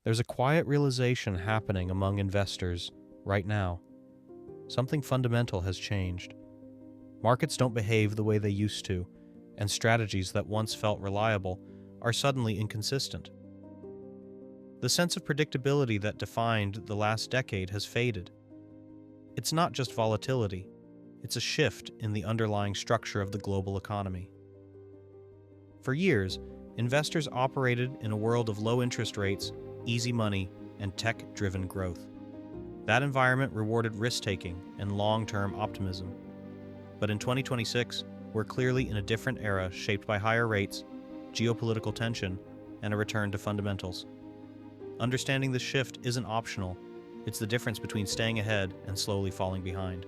There's a quiet realization happening among investors right now. Something fundamental has changed. Markets don't behave the way they used to, and strategies that once felt reliable are suddenly inconsistent. The sense of predictability that defined the last decade has faded. It's not just volatility, it's a shift in the underlying structure of the global economy. For years, investors operated in a world of low interest rates, easy money, and tech-driven growth. That environment rewarded risk-taking and long-term optimism. But in 2026, we're clearly in a different era shaped by higher rates, geopolitical tension, and a return to fundamentals. Understanding this shift isn't optional, it's the difference between staying ahead and slowly falling behind.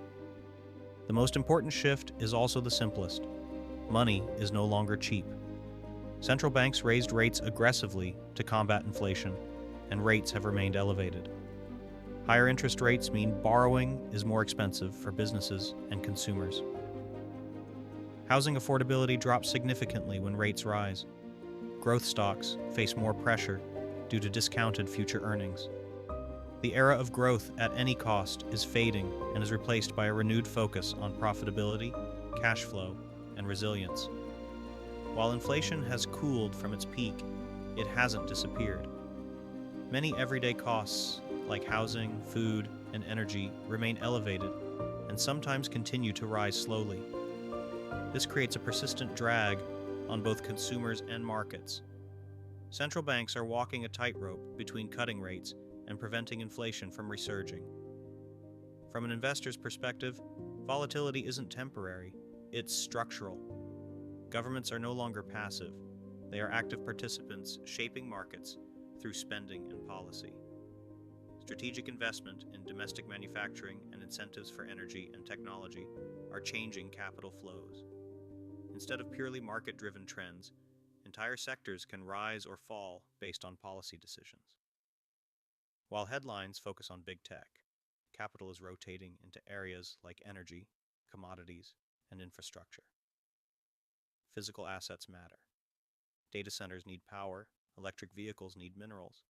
The most important shift is also the simplest. Money is no longer cheap. Central banks raised rates aggressively to combat inflation, and rates have remained elevated. Higher interest rates mean borrowing is more expensive for businesses and consumers. Housing affordability drops significantly when rates rise. Growth stocks face more pressure due to discounted future earnings. The era of growth at any cost is fading and is replaced by a renewed focus on profitability, cash flow, and resilience. While inflation has cooled from its peak, it hasn't disappeared. Many everyday costs, like housing, food, and energy, remain elevated and sometimes continue to rise slowly. This creates a persistent drag on both consumers and markets. Central banks are walking a tightrope between cutting rates and preventing inflation from resurging. From an investor's perspective, volatility isn't temporary, it's structural. Governments are no longer passive. They are active participants shaping markets through spending and policy. Strategic investment in domestic manufacturing and incentives for energy and technology are changing capital flows. Instead of purely market-driven trends, entire sectors can rise or fall based on policy decisions. While headlines focus on big tech, capital is rotating into areas like energy, commodities, and infrastructure. Physical assets matter. Data centers need power, electric vehicles need minerals,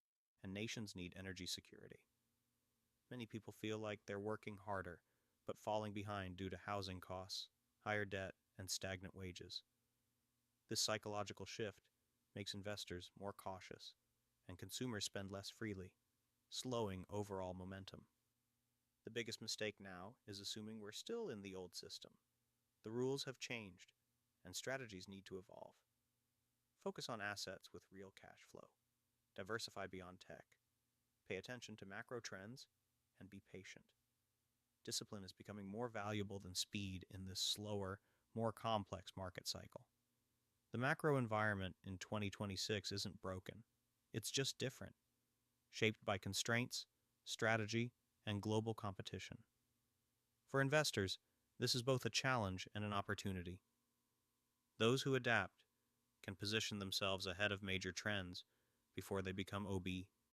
and nations need energy security. Many people feel like they're working harder, but falling behind due to housing costs, higher debt, and stagnant wages. This psychological shift makes investors more cautious, and consumers spend less freely, slowing overall momentum. The biggest mistake now is assuming we're still in the old system. The rules have changed, and strategies need to evolve. Focus on assets with real cash flow. Diversify beyond tech. Pay attention to macro trends, and be patient. Discipline is becoming more valuable than speed in this slower, more complex market cycle. The macro environment in 2026 isn't broken. It's just different, shaped by constraints, strategy, and global competition. For investors, this is both a challenge and an opportunity. Those who adapt can position themselves ahead of major trends before they become